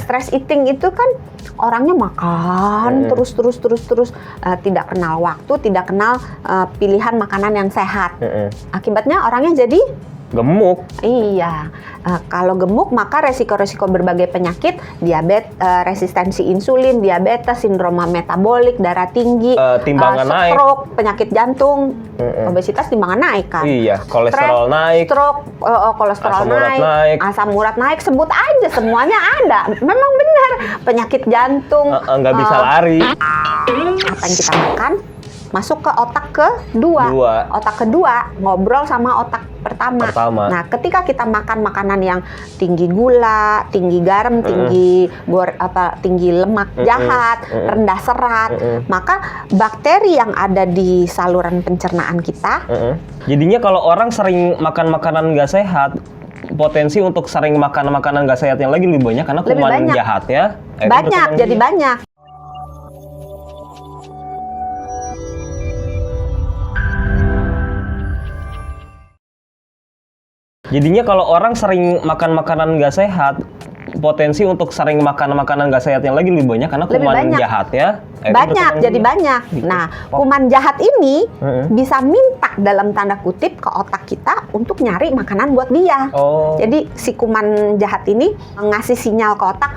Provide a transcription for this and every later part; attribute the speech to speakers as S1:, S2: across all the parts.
S1: Stress eating itu kan orangnya makan terus, tidak kenal waktu, tidak kenal pilihan makanan yang sehat. Akibatnya orangnya jadi
S2: gemuk.
S1: Iya, kalau gemuk maka resiko-resiko berbagai penyakit, diabetes, resistensi insulin, diabetes, sindrom metabolik, darah tinggi,
S2: timbangan naik,
S1: stroke, penyakit jantung, obesitas timbangan naik kan.
S2: Iya, kolesterol naik,
S1: stroke, kolesterol
S2: asam urat naik,
S1: asam urat naik, sebut aja semuanya ada. Memang benar, penyakit jantung.
S2: Nggak bisa lari.
S1: Apa yang kita makan masuk ke otak kedua. Otak kedua ngobrol sama otak pertama. Nah, ketika kita makan makanan yang tinggi gula, tinggi garam, tinggi lemak jahat, rendah serat, maka bakteri yang ada di saluran pencernaan kita.
S2: Jadinya kalau orang sering makan makanan nggak sehat, potensi untuk sering makan makanan nggak sehat yang lagi lebih banyak karena kuman jahatnya
S1: jadi banyak.
S2: Jadinya kalau orang sering makan makanan nggak sehat, potensi untuk sering makan makanan nggak sehat yang lagi lebih banyak karena kuman jahatnya
S1: jadi banyak. Gitu. Nah, kuman jahat ini bisa minta dalam tanda kutip ke otak kita untuk nyari makanan buat dia. Jadi si kuman jahat ini ngasih sinyal ke otak,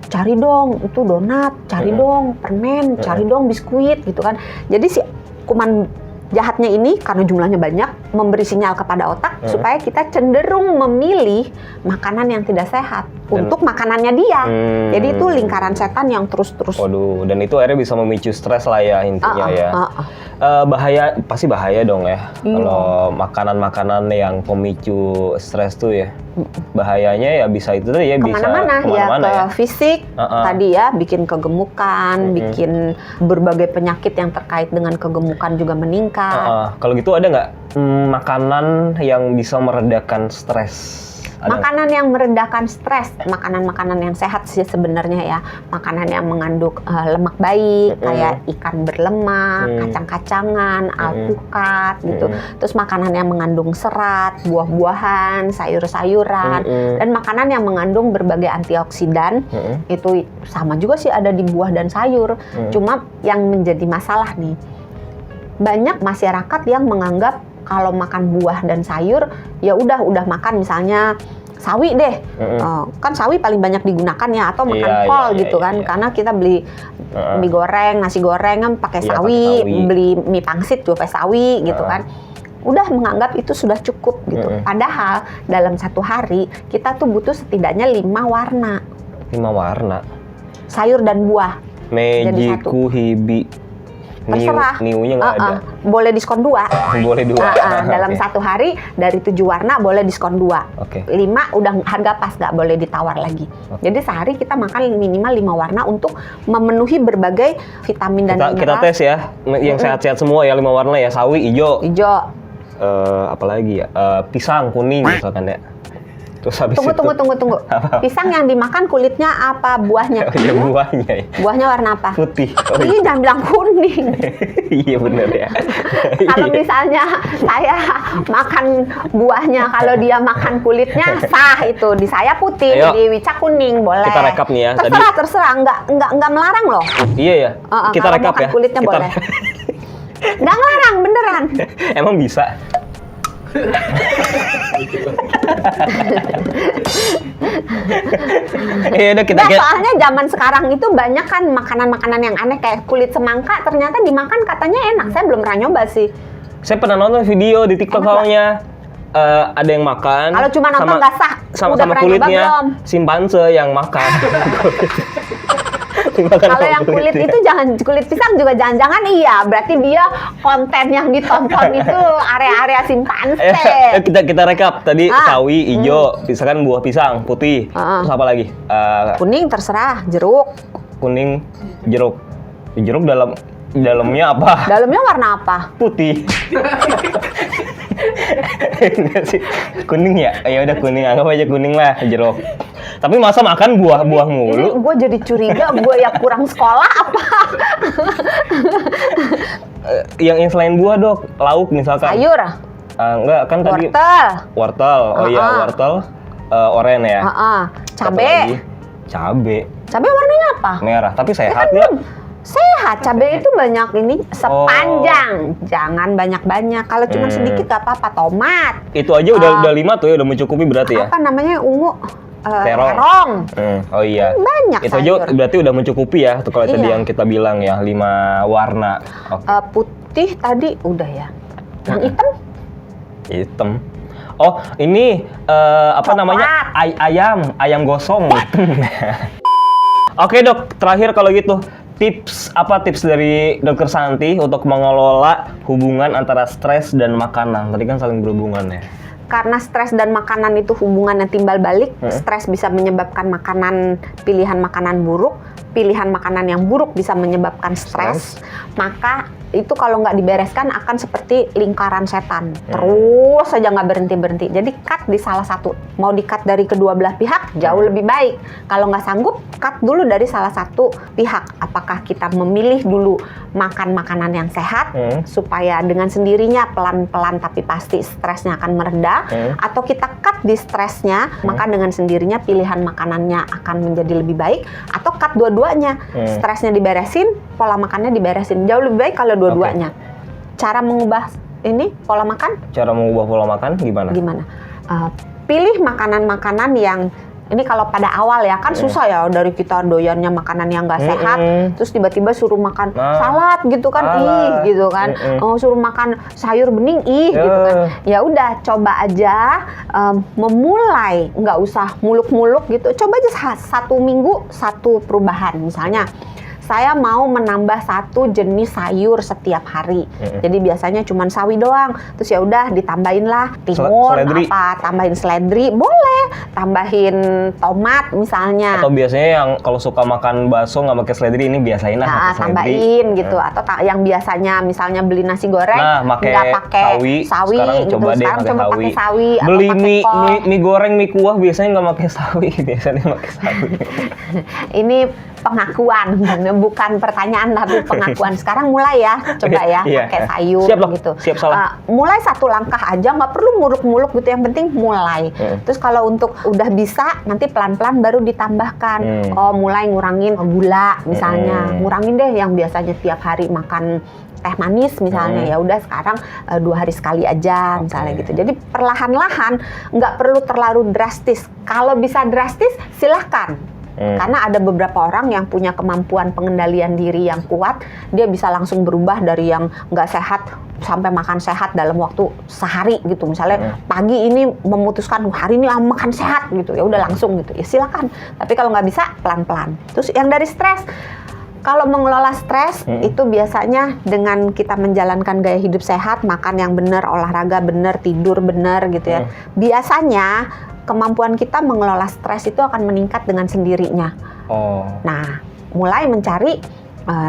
S1: cari dong itu donat, cari dong permen, cari dong biskuit gitu kan. Jadi si kuman jahatnya ini karena jumlahnya banyak memberi sinyal kepada otak supaya kita cenderung memilih makanan yang tidak sehat untuk makanannya dia. Jadi itu lingkaran setan yang terus-terus.
S2: Waduh, dan itu akhirnya bisa memicu stres lah ya intinya ya. Pasti bahaya dong ya kalau makanan-makanan yang pemicu stres tuh ya. Bahayanya ya bisa itu tadi ya,
S1: kemana-mana ya, ke fisik tadi ya, bikin kegemukan, bikin berbagai penyakit yang terkait dengan kegemukan juga meningkat.
S2: Kalau gitu ada nggak makanan yang bisa meredakan stres?
S1: Makanan yang meredakan stres, makanan-makanan yang sehat sih sebenarnya ya. Makanan yang mengandung lemak baik, kayak ikan berlemak, kacang-kacangan, alpukat gitu. Terus makanan yang mengandung serat, buah-buahan, sayur-sayuran, dan makanan yang mengandung berbagai antioksidan. Itu sama juga sih ada di buah dan sayur. Cuma yang menjadi masalah nih, banyak masyarakat yang menganggap kalau makan buah dan sayur ya udah makan misalnya sawi deh, kan sawi paling banyak digunakan ya, atau makan kol gitu kan, karena kita beli mie goreng, nasi goreng kan pakai sawi, beli mie pangsit juga pakai sawi gitu kan. Udah menganggap itu sudah cukup gitu. Padahal dalam satu hari kita tuh butuh setidaknya 5 warna.
S2: 5 warna.
S1: Sayur dan buah.
S2: Meiji, kuhibi.
S1: Terserah.
S2: Niunya nggak ada.
S1: Boleh diskon 2.
S2: Boleh 2.
S1: Dalam satu hari dari 7 warna boleh diskon 2. 5 udah harga pas, nggak boleh ditawar lagi. Jadi sehari kita makan minimal 5 warna untuk memenuhi berbagai vitamin dan mineral. Kita
S2: tes ya, yang sehat-sehat semua ya, 5 warna ya, sawi hijau. Apalagi ya, pisang kuning misalkan ya. Terus habis
S1: tunggu. Pisang yang dimakan kulitnya apa buahnya?
S2: Ya buahnya ya.
S1: Buahnya warna apa?
S2: Putih.
S1: Ini jangan bilang kuning.
S2: Iya benar ya.
S1: Kalau misalnya saya makan buahnya, kalau dia makan kulitnya sah itu. Di saya putih, di Wicak kuning, boleh.
S2: Kita rekap nih ya.
S1: Terserah, nggak melarang loh.
S2: Iya ya. Kita rekap ya.
S1: Kulitnya boleh. Nggak ngelarang, beneran.
S2: Emang bisa?
S1: Soalnya zaman sekarang itu banyak kan makanan-makanan yang aneh kayak kulit semangka, ternyata dimakan katanya enak. Saya belum pernah nyoba sih.
S2: Saya pernah nonton video di TikTok soalnya. Ada yang makan.
S1: Kalau cuma nonton nggak sah.
S2: Sama kulitnya simpanse yang makan.
S1: Kalau yang kulit itu kulit pisang juga jangan-jangan berarti dia konten yang ditonton itu area-area simpanse.
S2: Kita rekap tadi sawi hijau, misalkan buah pisang putih. Terus apa lagi?
S1: Kuning terserah, jeruk.
S2: Kuning, jeruk. Jeruk dalamnya apa?
S1: Dalamnya warna apa?
S2: Putih. Kuning ya? Ya udah kuning, anggap aja kuning lah, jeruk. Tapi masa makan buah-buah mulu?
S1: Ini gue jadi curiga, gue yang kurang sekolah apa?
S2: Yang selain buah dok, lauk misalkan.
S1: Sayur?
S2: Enggak, kan tadi.
S1: Wortel.
S2: Wortel, wortel. Oren ya.
S1: Cabe.
S2: Cabe.
S1: Cabai warnanya apa?
S2: Merah, tapi
S1: Ya
S2: sehat
S1: kan
S2: nggak?
S1: belum. Sehat, cabai itu banyak ini sepanjang, jangan banyak-banyak. Kalau cuma sedikit gak apa-apa. Tomat.
S2: Itu aja udah 5 tuh ya, udah mencukupi berarti ya.
S1: Apa namanya ungu?
S2: Terong. Oh iya.
S1: Banyak
S2: itu
S1: sayur.
S2: aja berarti udah mencukupi ya. Tuh kalau tadi
S1: Iya.
S2: yang kita bilang ya 5 warna. Oke.
S1: Putih tadi udah ya. Yang hitam?
S2: Hitam. Oh ini apa
S1: Coklat.
S2: namanya ayam gosong. Oke dok, terakhir kalau gitu tips dari Dokter Santi untuk mengelola hubungan antara stres dan makanan? Tadi kan saling berhubungan ya.
S1: Karena stres dan makanan itu hubungannya timbal balik, stres bisa menyebabkan pilihan makanan buruk, pilihan makanan yang buruk bisa menyebabkan stres, maka itu kalau nggak dibereskan akan seperti lingkaran setan, terus saja nggak berhenti-berhenti. Jadi cut di salah satu, mau di-cut dari kedua belah pihak jauh lebih baik. Kalau nggak sanggup, cut dulu dari salah satu pihak. Apakah kita memilih dulu makan makanan yang sehat, supaya dengan sendirinya pelan-pelan tapi pasti stresnya akan mereda, atau kita cut di stresnya, maka dengan sendirinya pilihan makanannya akan menjadi lebih baik, atau cut dua-duanya, stresnya diberesin, pola makannya diberesin. Jauh lebih baik kalau dua-duanya. Cara mengubah ini pola makan?
S2: Cara mengubah pola makan gimana?
S1: Pilih makanan-makanan yang ini kalau pada awal ya kan susah ya, dari kita doyannya makanan yang nggak sehat, terus tiba-tiba suruh makan salad gitu kan, gitu kan, suruh makan sayur bening, gitu kan. Ya udah, coba aja memulai, nggak usah muluk-muluk gitu. Coba aja 1 minggu 1 perubahan, misalnya. Saya mau menambah 1 jenis sayur setiap hari. Jadi biasanya cuma sawi doang. Terus ya udah ditambahin lah timun, tambahin seledri, boleh. Tambahin tomat misalnya.
S2: Atau biasanya yang kalau suka makan bakso nggak pakai seledri, ini biasain lah pakai seledri.
S1: Tambahin gitu. Atau yang biasanya misalnya beli nasi goreng nggak pakai sawi
S2: sekarang
S1: gitu.
S2: Sekarang
S1: coba pakai sawi.
S2: Beli
S1: atau pakai
S2: mie goreng, mie kuah biasanya nggak pakai sawi. Biasanya pakai sawi.
S1: Ini pengakuan, bukan pertanyaan tapi pengakuan. Sekarang mulai ya, coba ya pakai sayur.
S2: Siap loh,
S1: gitu.
S2: Siap salah.
S1: Mulai 1 langkah aja, nggak perlu muluk-muluk gitu. Yang penting mulai. Terus kalau untuk udah bisa, nanti pelan-pelan baru ditambahkan. Mulai ngurangin gula misalnya, ngurangin deh yang biasanya tiap hari makan teh manis misalnya, ya udah sekarang 2 hari sekali aja misalnya gitu. Jadi perlahan-lahan, nggak perlu terlalu drastis. Kalau bisa drastis silahkan. Karena ada beberapa orang yang punya kemampuan pengendalian diri yang kuat, dia bisa langsung berubah dari yang nggak sehat sampai makan sehat dalam waktu sehari gitu. Misalnya pagi ini memutuskan hari ini makan sehat gitu, ya udah langsung gitu. Ya silakan. Tapi kalau nggak bisa pelan-pelan. Terus yang dari stres, kalau mengelola stres itu biasanya dengan kita menjalankan gaya hidup sehat, makan yang benar, olahraga benar, tidur benar gitu ya. Biasanya kemampuan kita mengelola stres itu akan meningkat dengan sendirinya. Nah, mulai mencari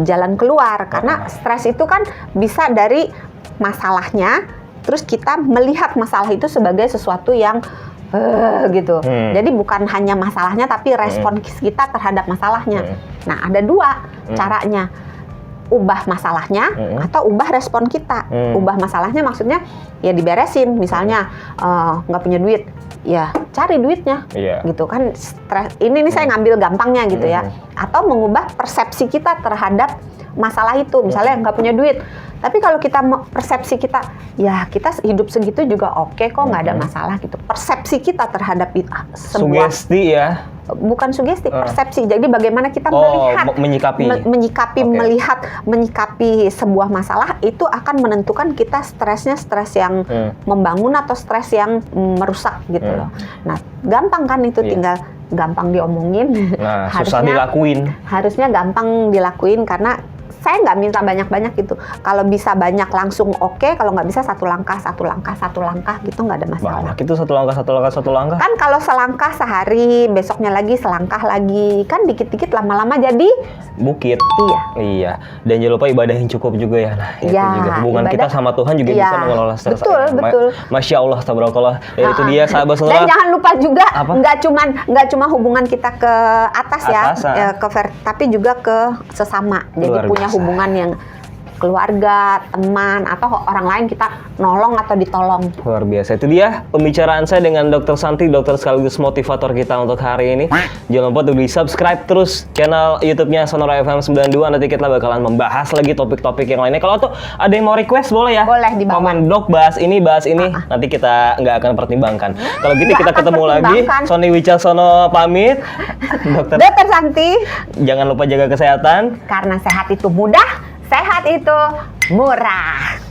S1: jalan keluar, karena stres itu kan bisa dari masalahnya, terus kita melihat masalah itu sebagai sesuatu yang gitu. Jadi bukan hanya masalahnya, tapi respon kita terhadap masalahnya. Nah, ada 2 caranya. Ubah masalahnya atau ubah respon kita. Ubah masalahnya maksudnya ya diberesin. Misalnya nggak punya duit, ya cari duitnya, gitu kan. Stres. Ini saya ngambil gampangnya gitu ya. Atau mengubah persepsi kita terhadap masalah itu. Misalnya nggak punya duit, tapi kalau kita persepsi kita, ya kita hidup segitu juga oke kok, nggak ada masalah gitu. Persepsi kita terhadap sebuah
S2: sugesti ya.
S1: Bukan sugesti, persepsi. Jadi bagaimana kita melihat, menyikapi sebuah masalah itu akan menentukan kita stresnya stres yang membangun atau stres yang merusak gitu loh. Nah, gampang kan itu, tinggal gampang diomongin.
S2: Nah, susah dilakuin.
S1: Harusnya gampang dilakuin karena saya nggak minta banyak-banyak gitu. Kalau bisa banyak langsung oke, kalau nggak bisa 1 langkah gitu, nggak ada masalah.
S2: Banyak itu 1 langkah.
S1: Kan kalau selangkah sehari, besoknya lagi selangkah lagi, kan dikit-dikit lama-lama jadi
S2: bukit.
S1: Iya.
S2: Dan jangan lupa ibadah yang cukup juga ya. Nah, itu juga hubungan kita sama Tuhan juga bisa mengelola stres.
S1: Betul.
S2: Masya Allah, tabarakallah. Ya, itu dia sahabat semua.
S1: Dan jangan lupa juga nggak cuma hubungan kita ke atas ya, tapi juga ke sesama. Jadi punya hubungan yang keluarga, teman, atau orang lain kita nolong atau ditolong.
S2: Luar biasa. Itu dia pembicaraan saya dengan Dr. Santi, dokter sekaligus motivator kita untuk hari ini. Jangan lupa untuk di-subscribe terus channel YouTube-nya Sonora FM 92. Nanti kita bakalan membahas lagi topik-topik yang lainnya. Kalau tuh ada yang mau request boleh ya?
S1: Boleh di bawah.
S2: Komen, Dok, bahas ini. Nanti kita nggak akan pertimbangkan. Kalau gitu kita ketemu lagi. Sony Wicaksono pamit.
S1: Dokter Santi.
S2: Jangan lupa jaga kesehatan.
S1: Karena sehat itu mudah, sehat itu murah.